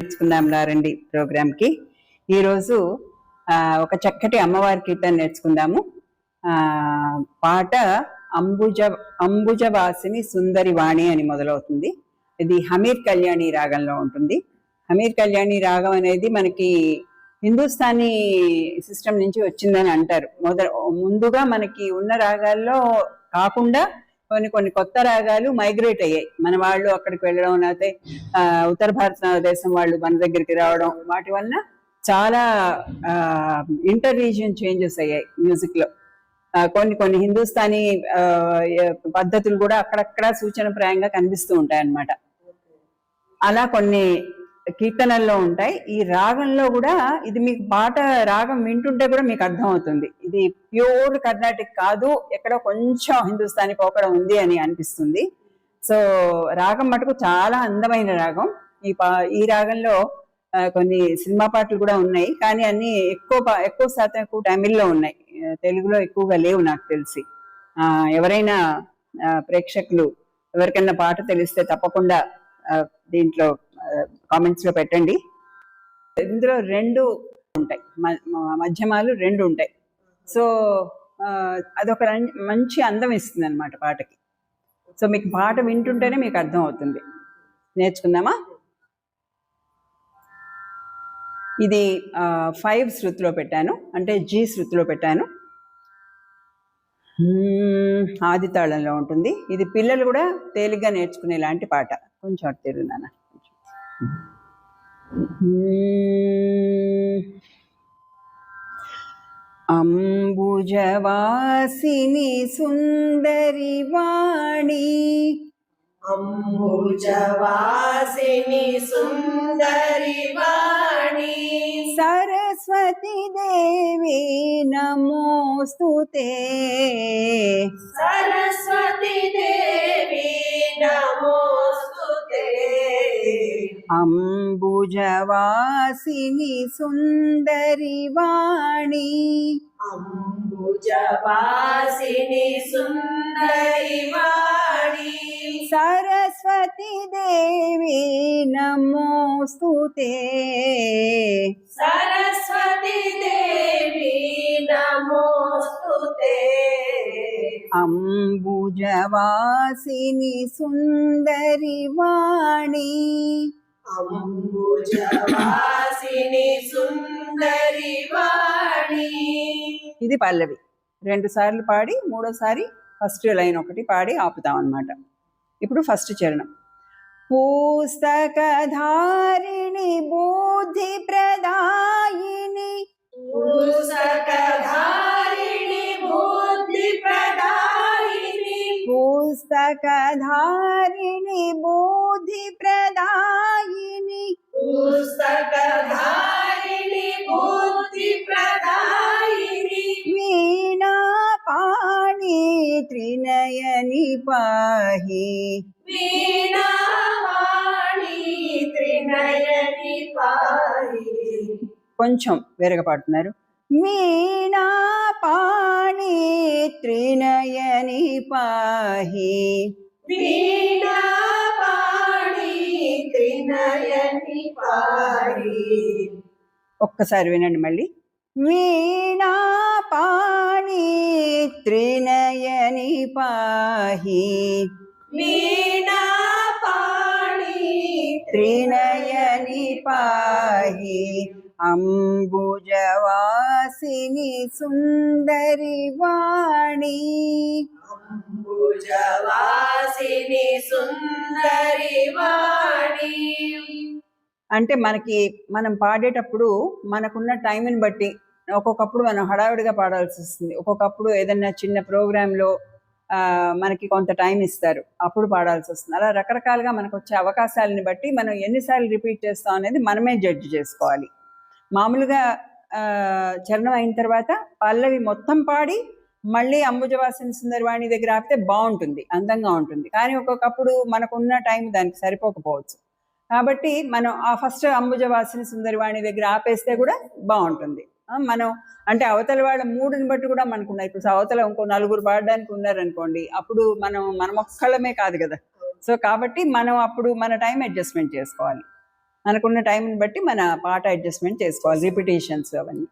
నేర్చుకుందాం రండి ప్రోగ్రామ్కి. ఈరోజు ఒక చక్కటి అమ్మవారి కీర్తన నేర్చుకుందాము. పాట అంబుజవాసిని సుందరి వాణి అని మొదలవుతుంది. ఇది హమీర్ కళ్యాణి రాగంలో ఉంటుంది. హమీర్ కళ్యాణి రాగం అనేది మనకి హిందుస్థానీ సిస్టమ్ నుంచి వచ్చిందని అంటారు. ముందుగా మనకి ఉన్న రాగాల్లో కాకుండా కొన్ని కొత్త రాగాలు మైగ్రేట్ అయ్యాయి. మన వాళ్ళు అక్కడికి వెళ్ళడం, లేకపోతే ఉత్తర భారతదేశం వాళ్ళు మన దగ్గరికి రావడం, వాటి వలన చాలా ఇంటర్ రీజియన్ చేంజెస్ అయ్యాయి మ్యూజిక్ లో. కొన్ని హిందుస్థానీ పద్ధతులు కూడా అక్కడక్కడ సూచనప్రాయంగా కనిపిస్తూ ఉంటాయి అన్నమాట. అలా కొన్ని కీర్తనల్లో ఉంటాయి. ఈ రాగంలో కూడా ఇది మీకు పాట రాగం వింటుంటే కూడా మీకు అర్థం అవుతుంది, ఇది ప్యూర్ కర్ణాటిక్ కాదు, ఎక్కడో కొంచెం హిందుస్థానీ పోకడం ఉంది అని అనిపిస్తుంది. సో రాగం మటుకు చాలా అందమైన రాగం. ఈ రాగంలో కొన్ని సినిమా పాటలు కూడా ఉన్నాయి, కానీ అన్ని ఎక్కువ శాతం ఎక్కువ తమిళ్లో ఉన్నాయి, తెలుగులో ఎక్కువగా లేవు నాకు తెలిసి. ఎవరైనా ప్రేక్షకులు ఎవరికైనా పాట తెలిస్తే తప్పకుండా దీంట్లో కామెంట్స్ లో పెట్టండి. ఇందులో రెండు ఉంటాయి, మధ్యమాలు రెండు ఉంటాయి. సో అదొక మంచి అందం ఇస్తుంది అనమాట పాటకి. సో మీకు పాట వింటుంటేనే మీకు అర్థం అవుతుంది. నేర్చుకుందామా? ఇది 5 శృతిలో పెట్టాను, అంటే జీ శృతిలో పెట్టాను. ఆది తాళంలో ఉంటుంది. ఇది పిల్లలు కూడా తేలిగ్గా నేర్చుకునే లాంటి పాట. కొంచెం అటు తిరుగునా. అంబుజవాసిని సుందరి వాణి, అంబుజవాసిని సుందరి వాణి, సరస్వతి దేవి నమోస్తుతే, సరస్వతి దేవి నమోస్తుతే. అంబుజవాసిని సుందరి వాణి, అంబుజవాసిని సుందరి వాణి, సరస్వతి దేవి నమోస్తుతే, సరస్వతి దేవి నమోస్తుతే. అంబుజవాసిని సుందరి వాణి, అంబుజవాసిని సుందరి వాణి. ఇది పల్లవి. 2 సార్లు పాడి మూడోసారి ఫస్ట్ లైన్ ఒకటి పాడి ఆపుతాం అన్నమాట. ఇప్పుడు ఫస్ట్ చరణం. పుస్తకధారిణి బుద్ధి ప్రదాయిని, పుస్తకధారిణి బుద్ధి ప్రదాయిని, పుస్తకధారిణి బుద్ధి ప్రదాయిని, పుస్తకధారిణి బుద్ధి ప్రదాయిని, వీణా పాణి త్రినయని పాహి, వీణా వాణి త్రినయని పాహి. కొంచెం వేరుగా పాడుతున్నారు. వీణా పాణి త్రినయని పాహి, వీణా వాణి త్రినయని పాహి. ఒక్కసారి వినండి మళ్ళీ. వీణా పాణి త్రినయని పాహి, వీణా పాణి త్రినయని పాహి, అంబుజవాసిని సుందరి వాణి. అంబుజవాసిని సుందరి వాణి. అంటే మనం పాడేటప్పుడు మనకున్న టైంని బట్టి ఒక్కొక్కప్పుడు మనం హడావిడిగా పాడాల్సి వస్తుంది, ఒక్కొక్కప్పుడు ఏదైనా చిన్న ప్రోగ్రాంలో మనకి కొంత టైం ఇస్తారు, అప్పుడు పాడాల్సి వస్తుంది. అలా రకరకాలుగా మనకు వచ్చే అవకాశాలని బట్టి మనం ఎన్నిసార్లు రిపీట్ చేస్తాం అనేది మనమే జడ్జి చేసుకోవాలి. మామూలుగా చరణం అయిన తర్వాత పల్లవి మొత్తం పాడి మళ్ళీ అంబుజవాసిని సుందరివాణి దగ్గర ఆపితే బాగుంటుంది, అందంగా ఉంటుంది. కానీ ఒక్కొక్కప్పుడు మనకున్న టైం దానికి సరిపోకపోవచ్చు. కాబట్టి మనం ఆ ఫస్ట్ అంబుజవాసిని సుందరివాణి దగ్గర ఆపేస్తే కూడా బాగుంటుంది. మనం అంటే అవతల వాళ్ళ మూడుని బట్టి కూడా మనకున్నాయి. ఇప్పుడు అవతల ఇంకో 4 పాడడానికి ఉన్నారనుకోండి, అప్పుడు మనం ఒక్కళ్ళమే కాదు కదా. సో కాబట్టి మనం అప్పుడు మన టైం అడ్జస్ట్మెంట్ చేసుకోవాలి. మనకున్న టైంని బట్టి మన పాట అడ్జస్ట్మెంట్ చేసుకోవాలి, రిపిటేషన్స్ అవన్నీ.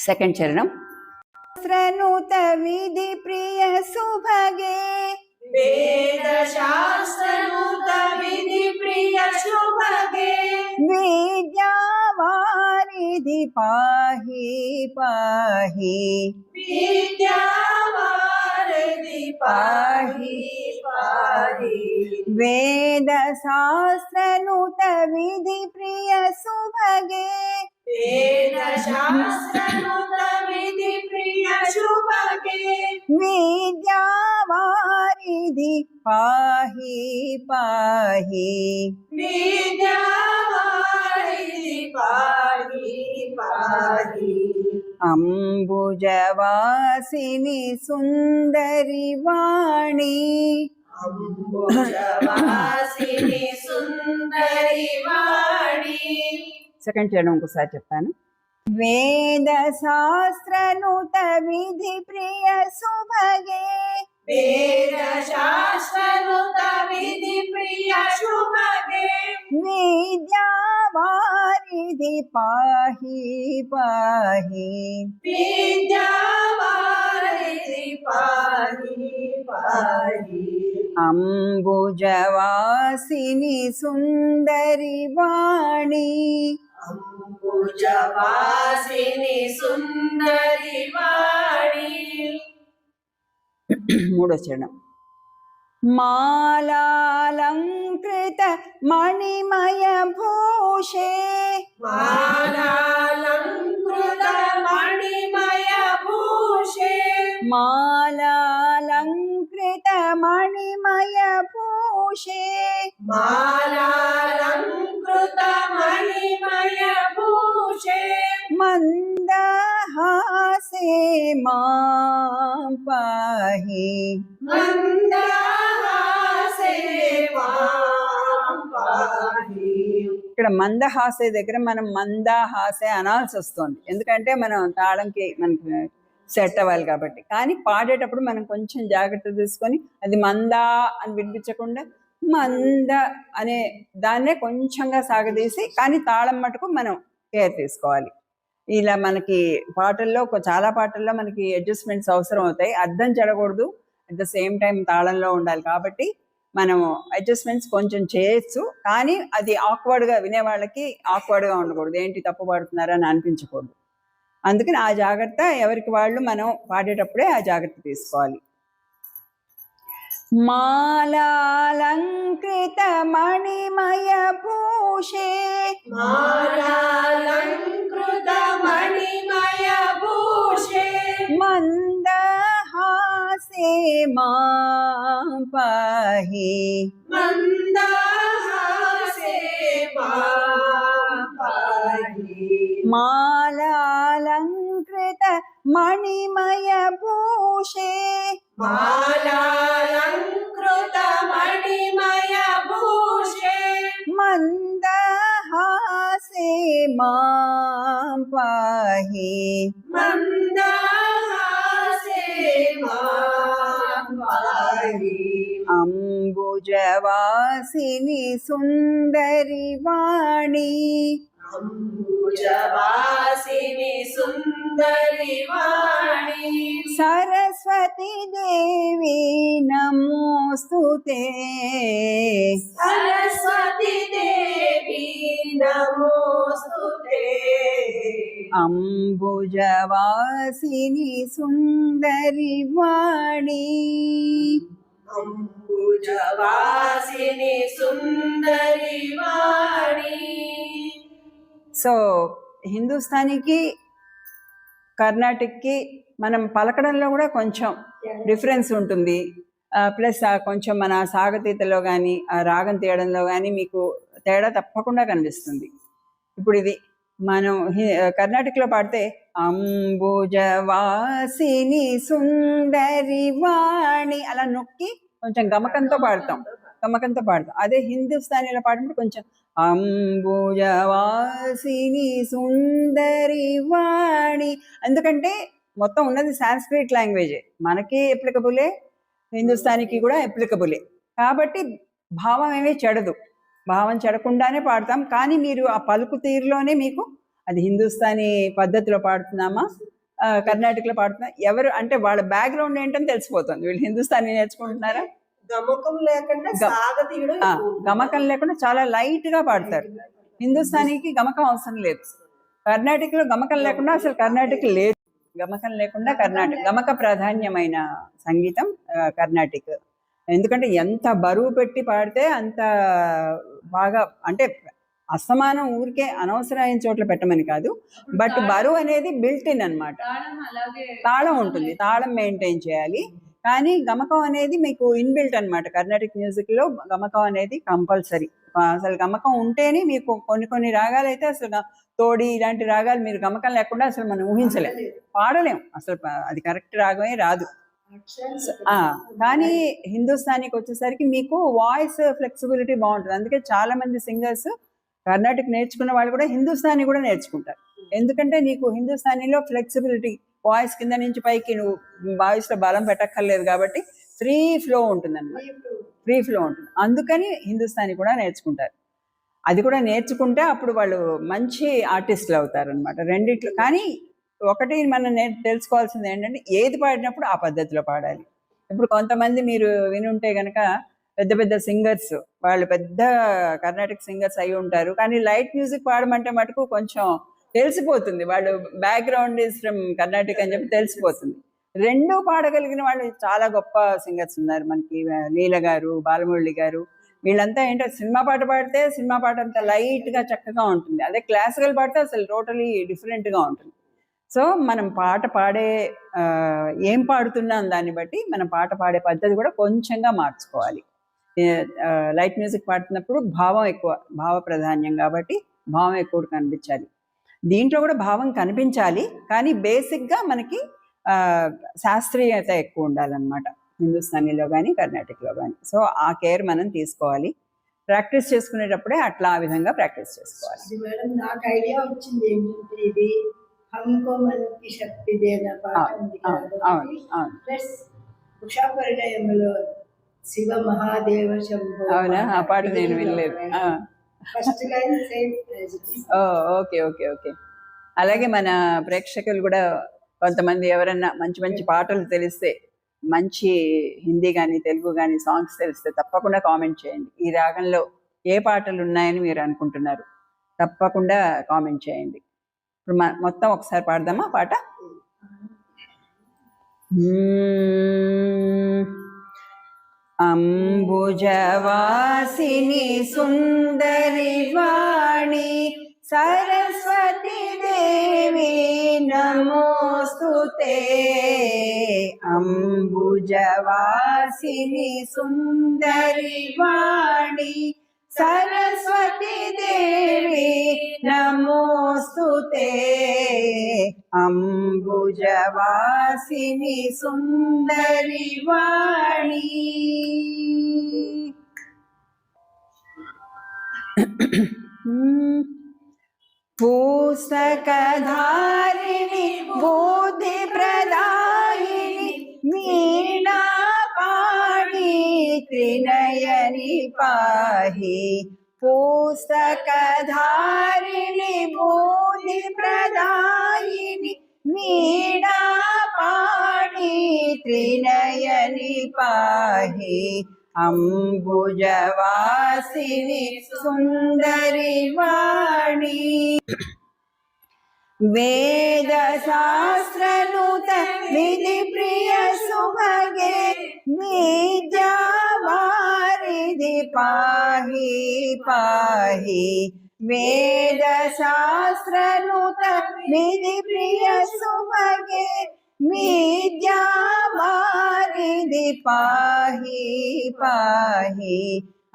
సెకండ్ చరణం. శాస్త్రనూత విధి ప్రియ సుభగే వేద శాస్త్రనూత విధి ప్రియ శుభగే విద్యావారిధి పాహి పాహి విద్యావారిధి పాహి పాహి వేద శాస్త్రనూత విధి ప్రియ సుభగే వేద శాస్త్రనూత విధి ప్రియ శుభగే విద్యావారిధి పాహి పాహి విద్యావారిధి పాహి పాహి అంబుజవాసిని సుందరి వాణి. అంబుజవాసిని సుందరి వాణి. సెకండ్ చరణం ఇంకోసారి చెప్తాను. వేద శాస్త్రనూత విధి ప్రియ సుభగే వేద శాస్త్రనూత విధి ప్రియ శుభగే విద్యావారిధి పాహి పాహి విద్యావారిధి పాహి పాహి అంబుజవాసిని సుందరి వాణి. అంబుజవాసిని సుందరి వాణి. మూడో చరణం. మాలాలంకృత మణిమయ భూషే మాలాలంకృత మణిమయ భూషే మాలాలంకృత మణిమయ భూషే మాలాలంకృత మణిమయ భూషే మందహాసే మాం పాహి. మందహాసే మాం పాహి. ఇక్కడ మందహాసే దగ్గర మనం మందహాసే అనాల్సి వస్తుంది, ఎందుకంటే మనం తాళంకి మనకి సెట్ అవ్వాలి కాబట్టి. కానీ పాడేటప్పుడు మనం కొంచెం జాగ్రత్త తీసుకొని అది మందా అని వినిపించకుండా మంద అనే దాన్నే కొంచెంగా సాగదీసి, కానీ తాళం మటుకు మనం కేర్ తీసుకోవాలి. ఇలా మనకి పాటల్లో చాలా పాటల్లో మనకి అడ్జస్ట్మెంట్స్ అవసరం అవుతాయి. అర్థం చెడకూడదు, అట్ ద సేమ్ టైం తాళంలో ఉండాలి. కాబట్టి మనం అడ్జస్ట్మెంట్స్ కొంచెం చేయొచ్చు, కానీ అది ఆక్వర్డ్గా వినేవాళ్ళకి ఆక్వర్డ్గా ఉండకూడదు, ఏంటి తప్పు పాడుతున్నారా అని అనిపించకూడదు. అందుకని ఆ జాగ్రత్త ఎవరికి వాళ్ళు మనం పాడేటప్పుడే ఆ జాగ్రత్త తీసుకోవాలి. మాలాలంకృత మణిమయ భూషే మాలాలంకృత మణిమయ భూషే మందహాసే మాం పాహి. మందహాసే మాం పాహి. మాలాలంకృత మణిమయ భూషే మాలాలంకృత మణిమయ భూషే మందహాసే మాం పాహి. మందహాసే మాం పాహి. అంబుజవాసిని సుందరి వాణి. అంబుజవాసిని సుందరి వాణి. సరస్వతి దేవి నమోస్తుతే సరస్వతి దేవి నమోస్తుతే. అంబుజవాసిని సుందరి వాణి. అంబుజవాసిని సుందరి వాణి. సో హిందుస్థానీకి కర్ణాటకకి మనం పలకడంలో కూడా కొంచెం డిఫరెన్స్ ఉంటుంది. ప్లస్ కొంచెం మన సాగతీతలో కానీ ఆ రాగం తీయడంలో కానీ మీకు తేడా తప్పకుండా కనిపిస్తుంది. ఇప్పుడు ఇది మనం కర్ణాటకలో పాడితే అంబుజవాసిని సుందరి వాణి అలా నొక్కి కొంచెం గమకంతో పాడతాం. అదే హిందుస్థానీలో పాడినప్పుడు కొంచెం అంబుజవాసిని సుందరి వాణి, ఎందుకంటే మొత్తం ఉన్నది సాంస్క్రిట్ లాంగ్వేజే, మనకి అప్లికబులే, హిందుస్థానీకి కూడా అప్లికబులే, కాబట్టి భావం ఏమీ చెడదు. భావం చెడకుండానే పాడతాం. కానీ మీరు ఆ పలుకు తీరులోనే మీకు అది హిందుస్థానీ పద్ధతిలో పాడుతున్నామా కర్ణాటకలో పాడుతున్నా ఎవరు అంటే వాళ్ళ బ్యాక్గ్రౌండ్ ఏంటని తెలిసిపోతుంది. వీళ్ళు హిందుస్థానీ నేర్చుకుంటున్నారా, గమకం లేకుండా సాగతీయడం గమకం లేకుండా చాలా లైట్ గా పాడతారు. హిందుస్థానీకి గమకం అవసరం లేదు. కర్ణాటకలో గమకం లేకుండా అసలు కర్ణాటక లేదు. గమకం లేకుండా కర్ణాటక గమక ప్రాధాన్యమైన సంగీతం కర్ణాటక. ఎందుకంటే ఎంత బరువు పెట్టి పాడితే అంత బాగా, అంటే అసమానం ఊరికే అనవసరమైన చోట్ల పెట్టమని కాదు, బట్ బరువు అనేది బిల్ట్ ఇన్ అనమాట. తాళం ఉంటుంది, తాళం మెయింటైన్ చేయాలి. కానీ గమకం అనేది మీకు ఇన్బిల్ట్ అనమాట. కర్ణాటక మ్యూజిక్ లో గమకం అనేది కంపల్సరీ. అసలు గమకం ఉంటేనే మీకు కొన్ని రాగాలు అయితే అసలు తోడి ఇలాంటి రాగాలు మీరు గమకం లేకుండా అసలు మనం ఊహించలేం, పాడలేం అసలు. అది కరెక్ట్ రాగమే రాదు. కానీ హిందుస్థానీకి వచ్చేసరికి మీకు వాయిస్ ఫ్లెక్సిబిలిటీ బాగుంటుంది. అందుకే చాలా మంది సింగర్స్ కర్ణాటక నేర్చుకున్న వాళ్ళు కూడా హిందుస్థానీ కూడా నేర్చుకుంటారు. ఎందుకంటే నీకు హిందుస్థానీలో ఫ్లెక్సిబిలిటీ, వాయిస్ కింద నుంచి పైకి నువ్వు వాయిస్ లో బలం పెట్టక్కర్లేదు కాబట్టి ఫ్రీ ఫ్లో ఉంటుంది అన్నమాట. ఫ్రీ ఫ్లో ఉంటుంది. అందుకని హిందుస్థానీ కూడా నేర్చుకుంటారు. అది కూడా నేర్చుకుంటే అప్పుడు వాళ్ళు మంచి ఆర్టిస్టులు అవుతారు అనమాట రెండిట్లో. కానీ ఒకటి మనం తెలుసుకోవాల్సింది ఏంటంటే ఏది పాడినప్పుడు ఆ పద్ధతిలో పాడాలి. ఇప్పుడు కొంతమంది మీరు వినుంటే గనక పెద్ద పెద్ద సింగర్స్, వాళ్ళు పెద్ద కర్ణాటక సింగర్స్ అయి ఉంటారు. కానీ లైట్ మ్యూజిక్ పాడమంటే మటుకు కొంచెం తెలిసిపోతుంది వాళ్ళు బ్యాక్గ్రౌండ్ ఈజ్ ఫ్రమ్ కర్ణాటక అని చెప్పి తెలిసిపోతుంది. రెండూ పాడగలిగిన వాళ్ళు చాలా గొప్ప సింగర్స్ ఉన్నారు మనకి. లీల గారు, బాలమురళి గారు, వీళ్ళంతా ఏంటో సినిమా పాట పాడితే సినిమా పాట అంతా లైట్ గా చక్కగా ఉంటుంది. అదే క్లాసికల్ పాడితే అసలు టోటలీ డిఫరెంట్ గా ఉంటుంది. సో మనం పాట పాడే ఏం పాడుతున్నాం దాన్ని బట్టి మనం పాట పాడే పద్ధతి కూడా కొంచెంగా మార్చుకోవాలి. లైట్ మ్యూజిక్ పాడుతున్నప్పుడు భావం ఎక్కువ, భావ ప్రాధాన్యం కాబట్టి భావం ఎక్కువ కనిపించాలి. దీంట్లో కూడా భావం కనిపించాలి, కానీ బేసిక్గా మనకి శాస్త్రీయత ఎక్కువ ఉండాలన్నమాట హిందుస్థానీలో కానీ కర్ణాటకలో కానీ. సో ఆ కేర్ మనం తీసుకోవాలి. ప్రాక్టీస్ చేసుకునేటప్పుడే అట్లా ఆ విధంగా ప్రాక్టీస్ చేసుకోవాలి. మేడం నాకు ఐడియా వచ్చింది ఏంటంటే ఇది హమ్కో మనకి శక్తి దేనా పాట ఉంది కదా, ప్లస్ ఉషా పరిణయంలో శివ మహాదేవ శంభో. అవునా, ఆ పాట నేను వినలేదు. First line same. Okay okay okay. అలాగే మన ప్రేక్షకులు కూడా కొంతమంది ఎవరన్నా మంచి మంచి పాటలు తెలిస్తే, మంచి హిందీ కానీ తెలుగు కానీ సాంగ్స్ తెలిస్తే తప్పకుండా కామెంట్ చేయండి. ఈ రాగంలో ఏ పాటలు ఉన్నాయని మీరు అనుకుంటున్నారు తప్పకుండా కామెంట్ చేయండి. ఇప్పుడు మొత్తం ఒకసారి పాడదామా పాట? అంబుజవాసిని సుందరి వాణి సరస్వతి దేవి నమోస్తుతే. అంబుజవాసిని సుందరి వాణి సరస్వతి దేవి నమోస్తుతే. అంబుజవాసిని సుందరి వాణి. పుస్తకధారిణి బుద్ధి ప్రదాయిని వీణా పాణి త్రినయని పాహి. పుస్తకధారిణి బుద్ధి ప్రదాయిని వీణా పాణి త్రినయని పాహి. అంబుజవాసిని సుందరి వాణి. వేద శాస్త్రనుత విధి ప్రియ సుభగే నిజవారిధి పాహి పాహి. వేద శాస్త్రనుత విధి ప్రియ సుభగే విద్యావారిధి పాహి పాహి.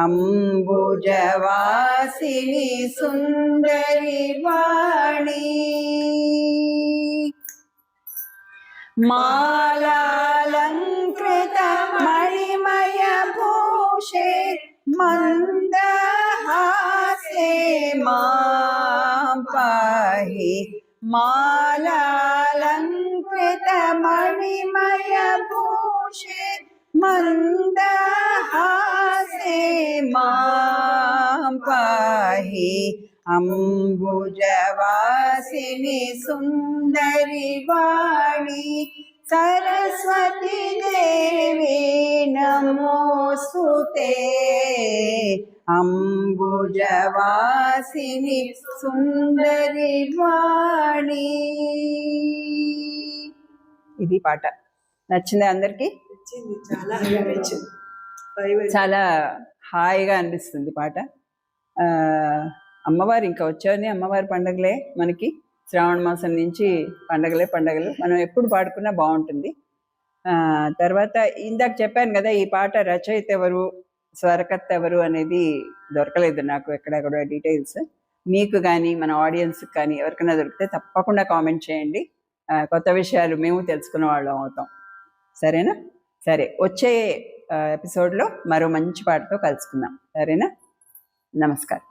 అంబుజవాసిని సుందరి వాణి. మాలాలంకృత మణిమయ భూషే మందహాసే మాం పాహి. మాలాలంకృత మణిమయ భూషే మందహాసే మాం పాహి అంబుజవాసిని సుందరి వాణి సరస్వతి దేవి నమోస్తుతే అంబుజవాసిని సుందరి వాణి. ఇది పాట నచ్చిందా అందరికి? నచ్చింది, చాలా నచ్చింది. చాలా హాయిగా అనిపిస్తుంది పాట. అమ్మవారు ఇంకా వచ్చాయని అమ్మవారి పండగలే మనకి, శ్రావణ మాసం నుంచి పండగలు మనం ఎప్పుడు పాడుకున్నా బాగుంటుంది. తర్వాత ఇందాక చెప్పాను కదా, ఈ పాట రచయిత ఎవరు, స్వరకర్త ఎవరు అనేది దొరకలేదు నాకు ఎక్కడ కూడా డీటెయిల్స్. మీకు కానీ మన ఆడియన్స్కి కానీ ఎవరికైనా దొరికితే తప్పకుండా కామెంట్ చేయండి. కొత్త విషయాలు మేము తెలుసుకున్న వాళ్ళం అవుతాం. సరేనా? సరే, వచ్చే ఎపిసోడ్లో మరో మంచి పాటతో కలుసుకుందాం. సరేనా? నమస్కారం.